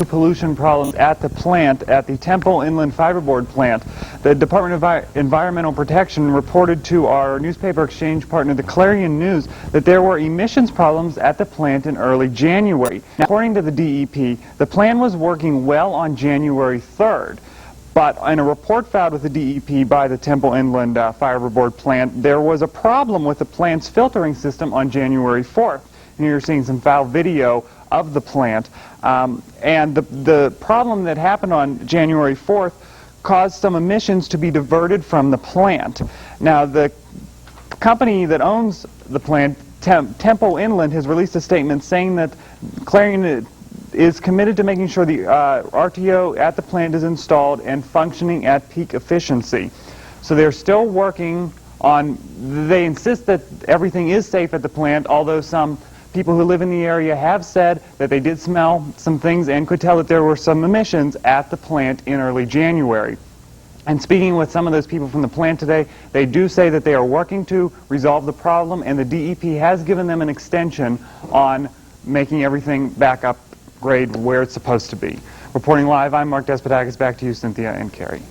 pollution problems at the plant, at the Temple Inland Fiberboard plant. The Department of Environmental Protection reported to our newspaper exchange partner, the Clarion News, that there were emissions problems at the plant in early January. Now, according to the DEP, the plant was working well on January 3rd. But in a report filed with the DEP by the Temple Inland Fiberboard plant, there was a problem with the plant's filtering system on January 4th. And you're seeing some foul video of the plant. And the problem that happened on January 4th caused some emissions to be diverted from the plant. Now, the company that owns the plant, Temple Inland, has released a statement saying that Clarion is committed to making sure the RTO at the plant is installed and functioning at peak efficiency. So they're still working on, they insist that everything is safe at the plant, although some people who live in the area have said that they did smell some things and could tell that there were some emissions at the plant in early January. And speaking with some of those people from the plant today, they do say that they are working to resolve the problem, and the DEP has given them an extension on making everything back up grade where it's supposed to be. Reporting live, I'm Mark Despotakis. Back to you, Cynthia and Carrie.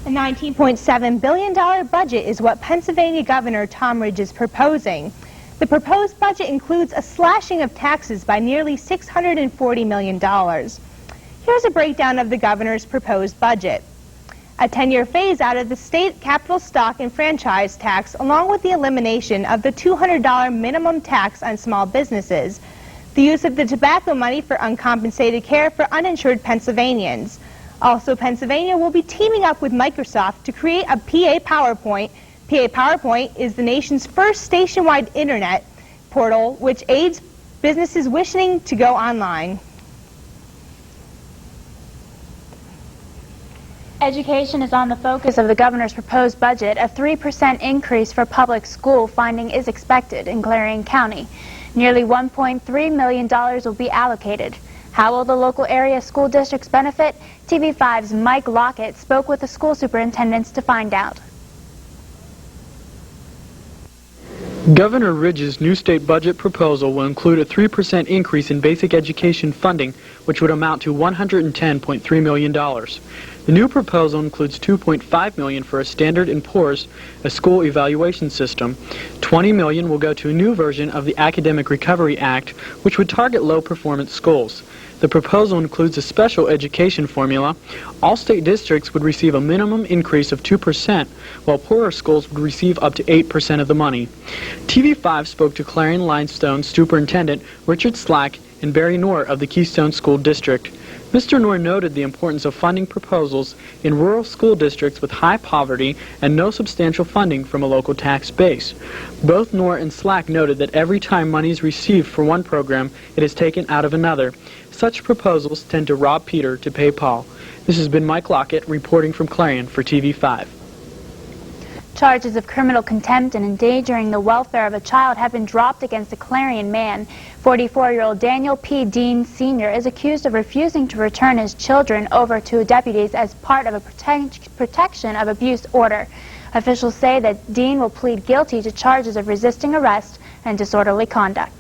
A $19.7 billion budget is what Pennsylvania Governor Tom Ridge is proposing. The proposed budget includes a slashing of taxes by nearly $640 million. Here's a breakdown of the governor's proposed budget. A 10-year phase out of the state capital stock and franchise tax, along with the elimination of the $200 minimum tax on small businesses. The use of the tobacco money for uncompensated care for uninsured Pennsylvanians. Also, Pennsylvania will be teaming up with Microsoft to create a PA PowerPoint. PA PowerPoint is the nation's first station-wide internet portal which aids businesses wishing to go online. Education is on the focus of the governor's proposed budget. A 3% increase for public school funding is expected in Clarion County. Nearly $1.3 million will be allocated. How will the local area school districts benefit? TV5's Mike Lockett spoke with the school superintendents to find out. Governor Ridge's new state budget proposal will include a 3% increase in basic education funding, which would amount to $110.3 million. The new proposal includes $2.5 million for a Standard & Poor's, a school evaluation system. $20 million will go to a new version of the Academic Recovery Act, which would target low-performance schools. The proposal includes a special education formula. All state districts would receive a minimum increase of 2%, while poorer schools would receive up to 8% of the money. TV5 spoke to Clarion Limestone Superintendent Richard Slack and Barry Knorr of the Keystone School District. Mr. Knorr noted the importance of funding proposals in rural school districts with high poverty and no substantial funding from a local tax base. Both Knorr and Slack noted that every time money is received for one program, it is taken out of another. Such proposals tend to rob Peter to pay Paul. This has been Mike Lockett reporting from Clarion for TV5. Charges of criminal contempt and endangering the welfare of a child have been dropped against a Clarion man. 44-year-old Daniel P. Dean Sr. is accused of refusing to return his children over to deputies as part of a protection of abuse order. Officials say that Dean will plead guilty to charges of resisting arrest and disorderly conduct.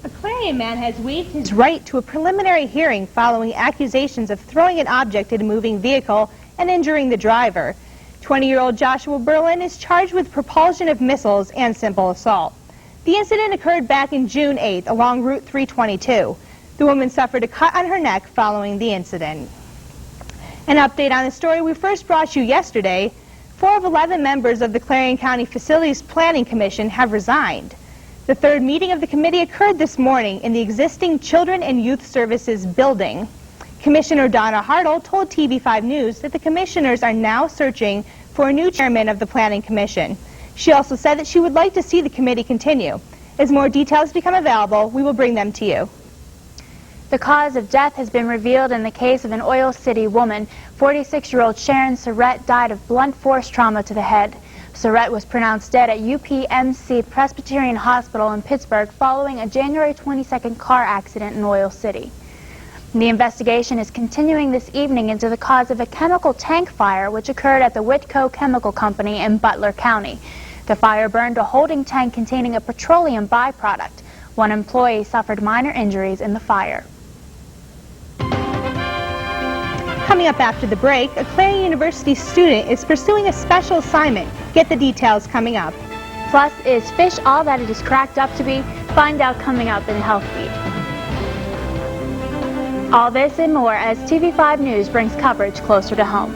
A Clarion man has waived his right to a preliminary hearing following accusations of throwing an object at a moving vehicle and injuring the driver. 20-year-old Joshua Berlin is charged with propulsion of missiles and simple assault. The incident occurred back in June 8th along Route 322. The woman suffered a cut on her neck following the incident. An update on the story we first brought you yesterday. 4 of 11 members of the Clarion County Facilities Planning Commission have resigned. The third meeting of the committee occurred this morning in the existing Children and Youth Services building. Commissioner Donna Hartle told TV5 News that the commissioners are now searching for a new chairman of the Planning Commission. She also said that she would like to see the committee continue. As more details become available, we will bring them to you. The cause of death has been revealed in the case of an Oil City woman. 46-year-old Sharon Surratt died of blunt force trauma to the head. Surratt was pronounced dead at UPMC Presbyterian Hospital in Pittsburgh following a January 22nd car accident in Oil City. The investigation is continuing this evening into the cause of a chemical tank fire which occurred at the Whitco Chemical Company in Butler County. The fire burned a holding tank containing a petroleum byproduct. One employee suffered minor injuries in the fire. Coming up after the break, a Clarion University student is pursuing a special assignment. Get the details coming up. Plus, is fish all that it is cracked up to be? Find out coming up in Health Beat. All this and more as TV5 News brings coverage closer to home.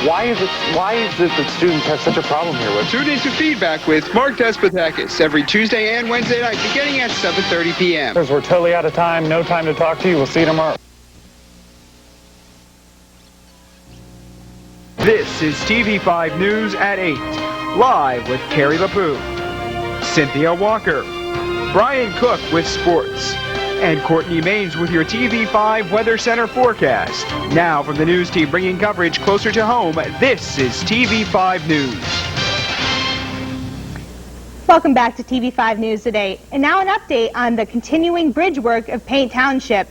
Why is it that students have such a problem here with? Tune into Feedback with Mark Despotakis every Tuesday and Wednesday night beginning at 7:30 p.m. We're totally out of time. No time to talk to you. We'll see you tomorrow. This is TV5 News at 8, live with Carrie LaPoo, Cynthia Walker, Brian Cook with sports, and Courtney Maines with your TV5 Weather Center forecast. Now from the news team bringing coverage closer to home, this is TV5 News. Welcome back to TV5 News at 8. And now an update on the continuing bridge work of Paint Township.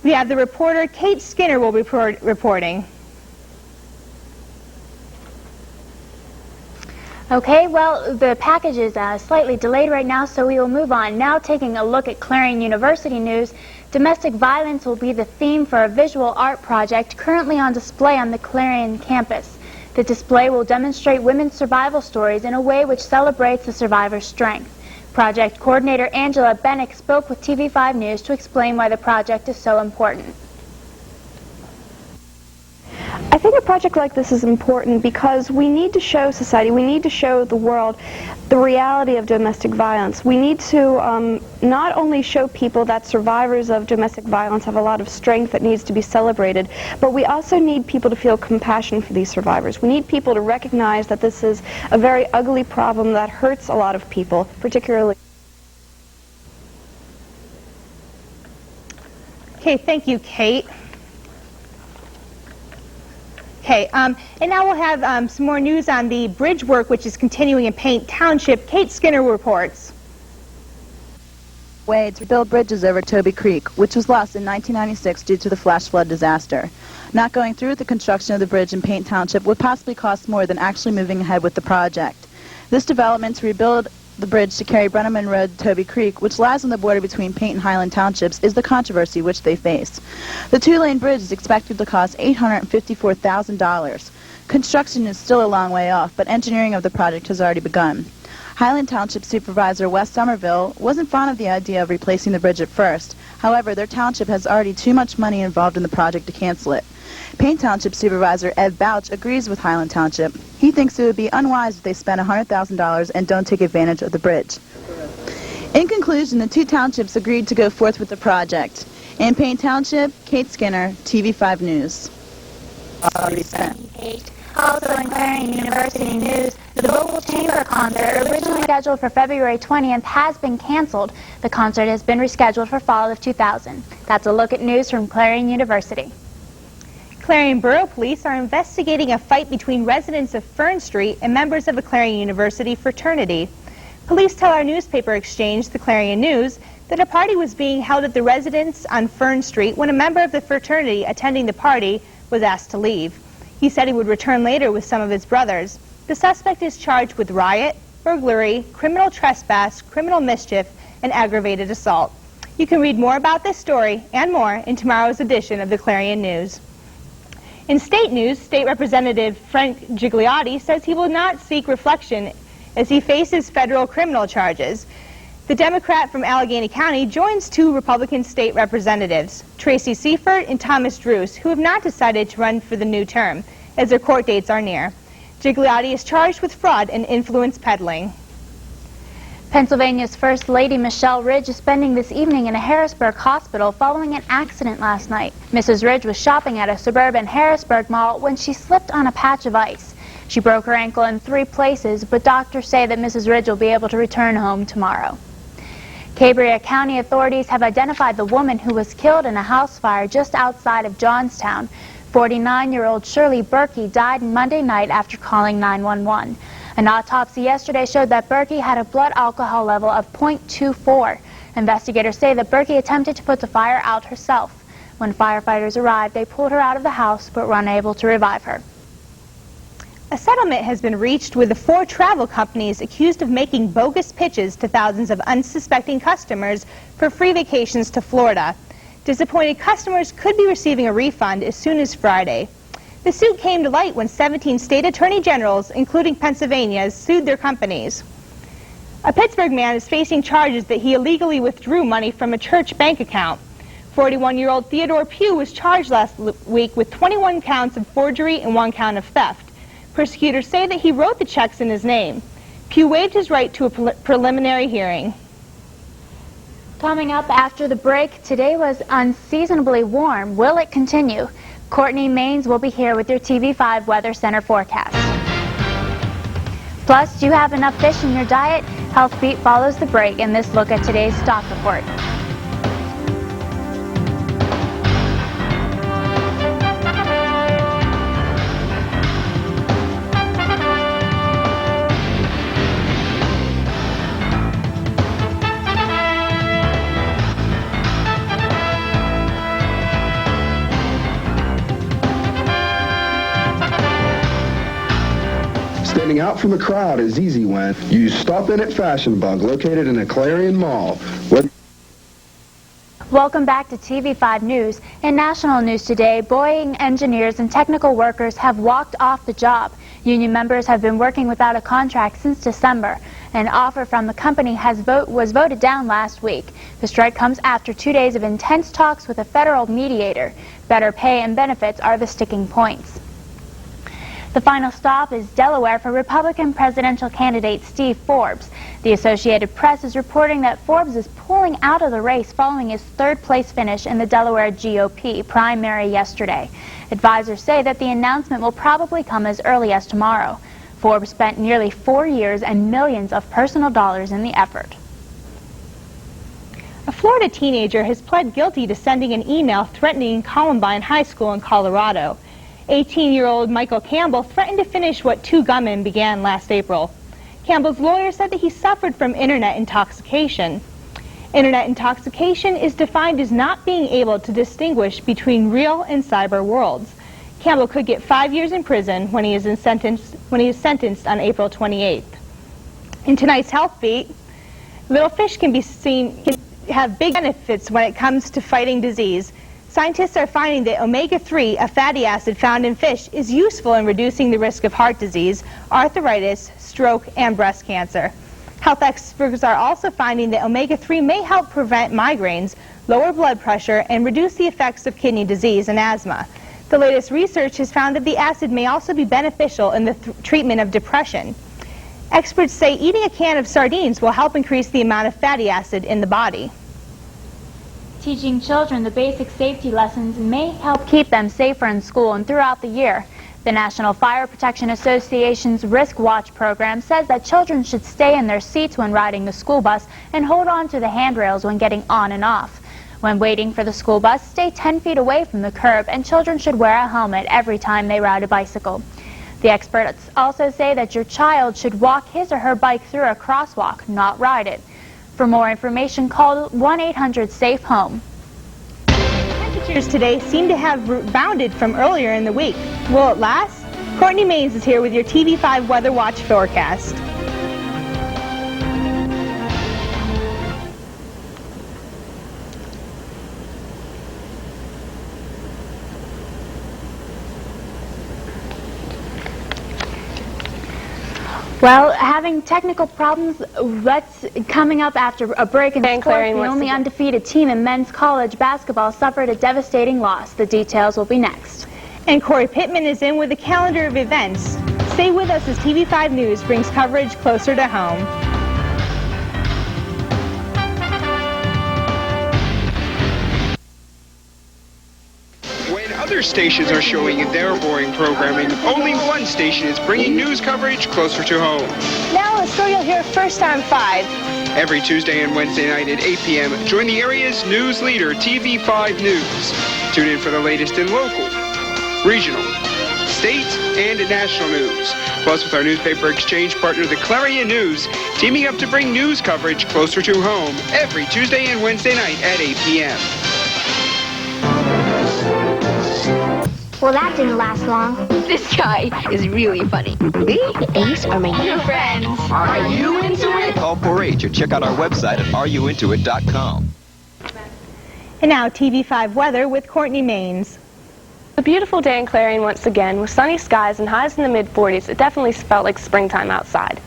We have the reporter Kate Skinner will be reporting. Okay, well, the package is slightly delayed right now, so we will move on. Now taking a look at Clarion University news, domestic violence will be the theme for a visual art project currently on display on the Clarion campus. The display will demonstrate women's survival stories in a way which celebrates the survivor's strength. Project coordinator Angela Bennick spoke with TV5 News to explain why the project is so important. I think a project like this is important because we need to show society, we need to show the world the reality of domestic violence. We need to not only show people that survivors of domestic violence have a lot of strength that needs to be celebrated, but we also need people to feel compassion for these survivors. We need people to recognize that this is a very ugly problem that hurts a lot of people, particularly. Okay, thank you, Kate. Okay, and now we'll have some more news on the bridge work which is continuing in Paint Township. Kate Skinner reports. Way to build bridges over Toby Creek, which was lost in 1996 due to the flash flood disaster. Not going through with the construction of the bridge in Paint Township would possibly cost more than actually moving ahead with the project. This development to rebuild the bridge to carry Brenneman Road to Toby Creek, which lies on the border between Paint and Highland Townships, is the controversy which they face. The two-lane bridge is expected to cost $854,000. Construction is still a long way off, but engineering of the project has already begun. Highland Township Supervisor Wes Somerville wasn't fond of the idea of replacing the bridge at first. However, their township has already too much money involved in the project to cancel it. Paint Township Supervisor Ed Bouch agrees with Highland Township. He thinks it would be unwise if they spend $100,000 and don't take advantage of the bridge. In conclusion, the two townships agreed to go forth with the project. In Paint Township, Kate Skinner, TV5 News. Also in Clarion University news, the Vocal Chamber concert, originally scheduled for February 20th, has been canceled. The concert has been rescheduled for fall of 2000. That's a look at news from Clarion University. Clarion Borough Police are investigating a fight between residents of Fern Street and members of a Clarion University fraternity. Police tell our newspaper exchange, the Clarion News, that a party was being held at the residence on Fern Street when a member of the fraternity attending the party was asked to leave. He said he would return later with some of his brothers. The suspect is charged with riot, burglary, criminal trespass, criminal mischief, and aggravated assault. You can read more about this story and more in tomorrow's edition of the Clarion News. In state news, State Representative Frank Gigliotti says he will not seek reflection as he faces federal criminal charges. The Democrat from Allegheny County joins two Republican state representatives, Tracy Seifert and Thomas Druce, who have not decided to run for the new term, as their court dates are near. Gigliotti is charged with fraud and influence peddling. Pennsylvania's First Lady Michelle Ridge is spending this evening in a Harrisburg hospital following an accident last night. Mrs. Ridge was shopping at a suburban Harrisburg mall when she slipped on a patch of ice. She broke her ankle in 3 places, but doctors say that Mrs. Ridge will be able to return home tomorrow. Cambria County authorities have identified the woman who was killed in a house fire just outside of Johnstown. 49-year-old Shirley Berkey died Monday night after calling 911. An autopsy yesterday showed that Berkey had a blood alcohol level of 0.24. Investigators say that Berkey attempted to put the fire out herself. When firefighters arrived, they pulled her out of the house but were unable to revive her. A settlement has been reached with the 4 travel companies accused of making bogus pitches to thousands of unsuspecting customers for free vacations to Florida. Disappointed customers could be receiving a refund as soon as Friday. The suit came to light when 17 state attorney generals, including Pennsylvania's, sued their companies. A Pittsburgh man is facing charges that he illegally withdrew money from a church bank account. 41-year-old Theodore Pugh was charged last week with 21 counts of forgery and 1 count of theft. Prosecutors say that he wrote the checks in his name. Pugh waived his right to a preliminary hearing. Coming up after the break, today was unseasonably warm. Will it continue? Courtney Maines will be here with your TV5 Weather Center forecast. Plus, do you have enough fish in your diet? Health Beat follows the break in this look at today's stock report. Standing out from the crowd is easy when you stop in at Fashion Bug, located in a Clarion mall. Welcome back to TV5 News. In national news today, Boeing engineers and technical workers have walked off the job. Union members have been working without a contract since December. An offer from the company was voted down last week. The strike comes after 2 days of intense talks with a federal mediator. Better pay and benefits are the sticking points. The final stop is Delaware for Republican presidential candidate Steve Forbes. The Associated Press is reporting that Forbes is pulling out of the race following his 3rd place finish in the Delaware GOP primary yesterday. Advisors say that the announcement will probably come as early as tomorrow. Forbes spent nearly 4 years and millions of personal dollars in the effort. A Florida teenager has pled guilty to sending an email threatening Columbine High School in Colorado. 18-year-old Michael Campbell threatened to finish what 2 gunmen began last April. Campbell's lawyer said that he suffered from internet intoxication. Internet intoxication is defined as not being able to distinguish between real and cyber worlds. Campbell could get 5 years in prison when he is sentenced on April 28th. In tonight's Health Beat, little fish can have big benefits when it comes to fighting disease. Scientists are finding that omega-3, a fatty acid found in fish, is useful in reducing the risk of heart disease, arthritis, stroke, and breast cancer. Health experts are also finding that omega-3 may help prevent migraines, lower blood pressure, and reduce the effects of kidney disease and asthma. The latest research has found that the acid may also be beneficial in the treatment of depression. Experts say eating a can of sardines will help increase the amount of fatty acid in the body. Teaching children the basic safety lessons may help keep them safer in school and throughout the year. The National Fire Protection Association's Risk Watch program says that children should stay in their seats when riding the school bus and hold on to the handrails when getting on and off. When waiting for the school bus, stay 10 feet away from the curb, and children should wear a helmet every time they ride a bicycle. The experts also say that your child should walk his or her bike through a crosswalk, not ride it. For more information, call 1-800-SAFE-HOME. Temperatures today seem to have rebounded from earlier in the week. Will it last? Courtney Maines is here with your TV5 Weather Watch forecast. Well, having technical problems, that's coming up after a break in sports. The only undefeated team in men's college basketball suffered a devastating loss. The details will be next. And Corey Pittman is in with a calendar of events. Stay with us as TV5 News brings coverage closer to home. other stations are showing their boring programming, only one station is bringing news coverage closer to home. Now a story you'll hear first on 5. Every Tuesday and Wednesday night at 8 p.m., join the area's news leader, TV5 News. Tune in for the latest in local, regional, state, and national news. Plus, with our newspaper exchange partner, the Clarion News, teaming up to bring news coverage closer to home every Tuesday and Wednesday night at 8 p.m. Well, that didn't last long. This guy is really funny. Me? Ace are my new friends. Are you into it? Call 4-H or check out our website at areyouintoit.com. And now TV5 weather with Courtney Maines. A beautiful day in Clarion once again, with sunny skies and highs in the mid-40s. It definitely felt like springtime outside.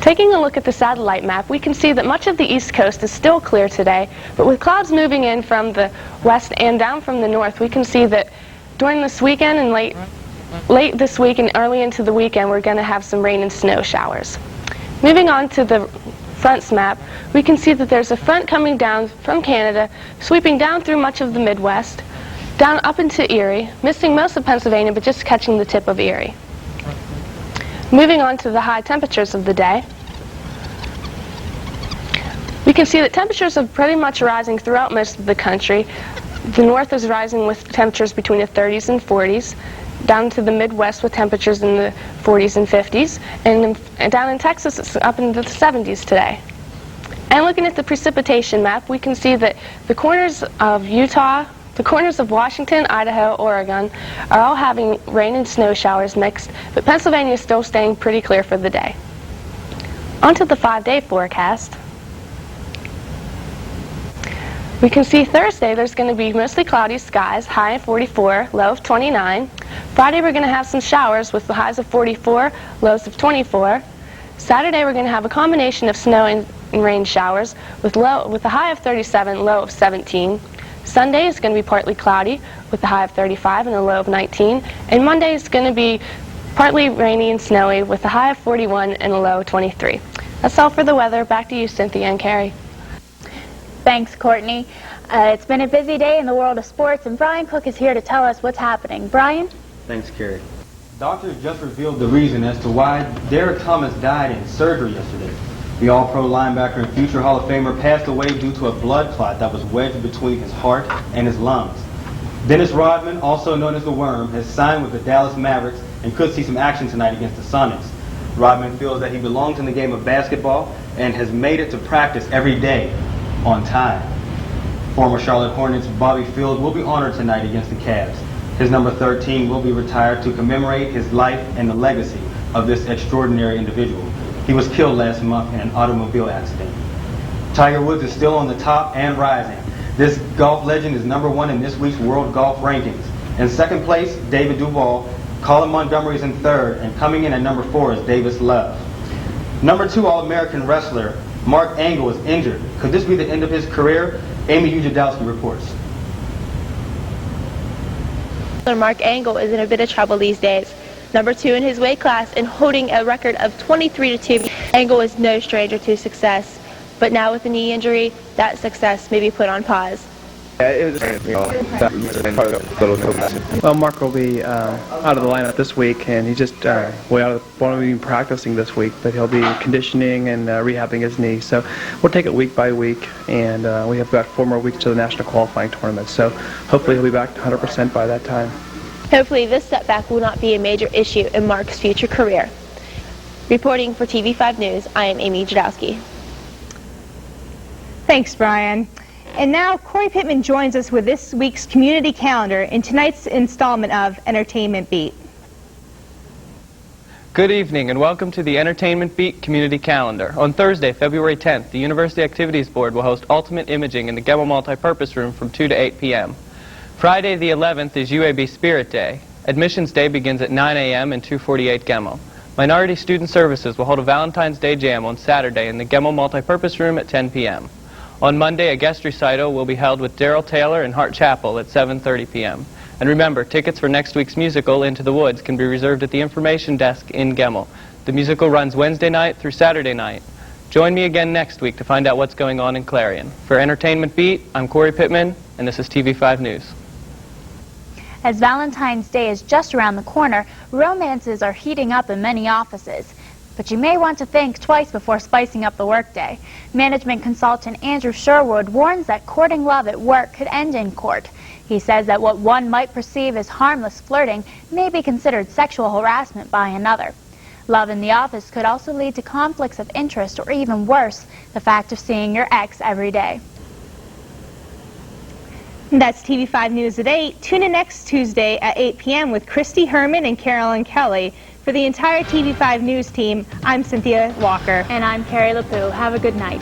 Taking a look at the satellite map, we can see that much of the east coast is still clear today, but with clouds moving in from the west and down from the north, we can see that during this weekend and late this week and early into the weekend, we're going to have some rain and snow showers. Moving on to the fronts map, we can see that there's a front coming down from Canada, sweeping down through much of the Midwest, down up into Erie, missing most of Pennsylvania, but just catching the tip of Erie. Moving on to the high temperatures of the day, we can see that temperatures are pretty much rising throughout most of the country. The north is rising with temperatures between the 30s and 40s, down to the Midwest with temperatures in the 40s and 50s, and down in Texas it's up into the 70s today. And looking at the precipitation map, we can see that the corners of Utah, the corners of Washington, Idaho, Oregon are all having rain and snow showers mixed, but Pennsylvania is still staying pretty clear for the day. On to the 5-day forecast. We can see Thursday there's going to be mostly cloudy skies, high of 44, low of 29. Friday we're going to have some showers with the highs of 44, lows of 24. Saturday we're going to have a combination of snow and rain showers with a high of 37, low of 17. Sunday is going to be partly cloudy with a high of 35 and a low of 19. And Monday is going to be partly rainy and snowy with a high of 41 and a low of 23. That's all for the weather. Back to you, Cynthia and Carrie. Thanks, Courtney. It's been a busy day in the world of sports, and Brian Cook is here to tell us what's happening. Brian? Thanks, Carrie. Doctors just revealed the reason as to why Derek Thomas died in surgery yesterday. The All-Pro linebacker and future Hall of Famer passed away due to a blood clot that was wedged between his heart and his lungs. Dennis Rodman, also known as the Worm, has signed with the Dallas Mavericks and could see some action tonight against the Sonics. Rodman feels that he belongs in the game of basketball and has made it to practice every day on time. Former Charlotte Hornets Bobby Field will be honored tonight against the Cavs. His number 13 will be retired to commemorate his life and the legacy of this extraordinary individual. He was killed last month in an automobile accident. Tiger Woods is still on the top and rising. This golf legend is number 1 in this week's World Golf Rankings. In second place, David Duval. Colin Montgomery is in third, and coming in at number 4 is Davis Love. Number 2 All-American wrestler Mark Angle is injured. Could this be the end of his career? Amy Ujadowski reports. Mark Angle is in a bit of trouble these days. Number 2 in his weight class and holding a record of 23-2. Angle is no stranger to success, but now with a knee injury, that success may be put on pause. Well, Mark will be out of the lineup this week, and he just won't be practicing this week, but he'll be conditioning and rehabbing his knee. So we'll take it week by week, and we have got 4 more weeks to the national qualifying tournament. So hopefully he'll be back to 100% by that time. Hopefully this setback will not be a major issue in Mark's future career. Reporting for TV5 News, I am Amy Jadowski. Thanks, Brian. And now Corey Pittman joins us with this week's community calendar in tonight's installment of Entertainment Beat. Good evening and welcome to the Entertainment Beat Community Calendar. On Thursday, February 10th, the University Activities Board will host Ultimate Imaging in the Gemmel Multipurpose Room from 2 to 8 p.m. Friday the 11th is UAB Spirit Day. Admissions Day begins at 9 a.m. in 248 Gemmel. Minority Student Services will hold a Valentine's Day Jam on Saturday in the Gemmel Multipurpose Room at 10 p.m. On Monday, a guest recital will be held with Daryl Taylor in Hart Chapel at 7:30 p.m. And remember, tickets for next week's musical, Into the Woods, can be reserved at the information desk in Gemmel. The musical runs Wednesday night through Saturday night. Join me again next week to find out what's going on in Clarion. For Entertainment Beat, I'm Corey Pittman, and this is TV5 News. As Valentine's Day is just around the corner, romances are heating up in many offices. But you may want to think twice before spicing up the workday. Management consultant Andrew Sherwood warns that courting love at work could end in court. He says that what one might perceive as harmless flirting may be considered sexual harassment by another. Love in the office could also lead to conflicts of interest or even worse, the fact of seeing your ex every day. That's TV5 News at 8. Tune in next Tuesday at 8 p.m. with Christy Herman and Carolyn Kelly. For the entire TV5 News team, I'm Cynthia Walker. And I'm Carrie LaPoo. Have a good night.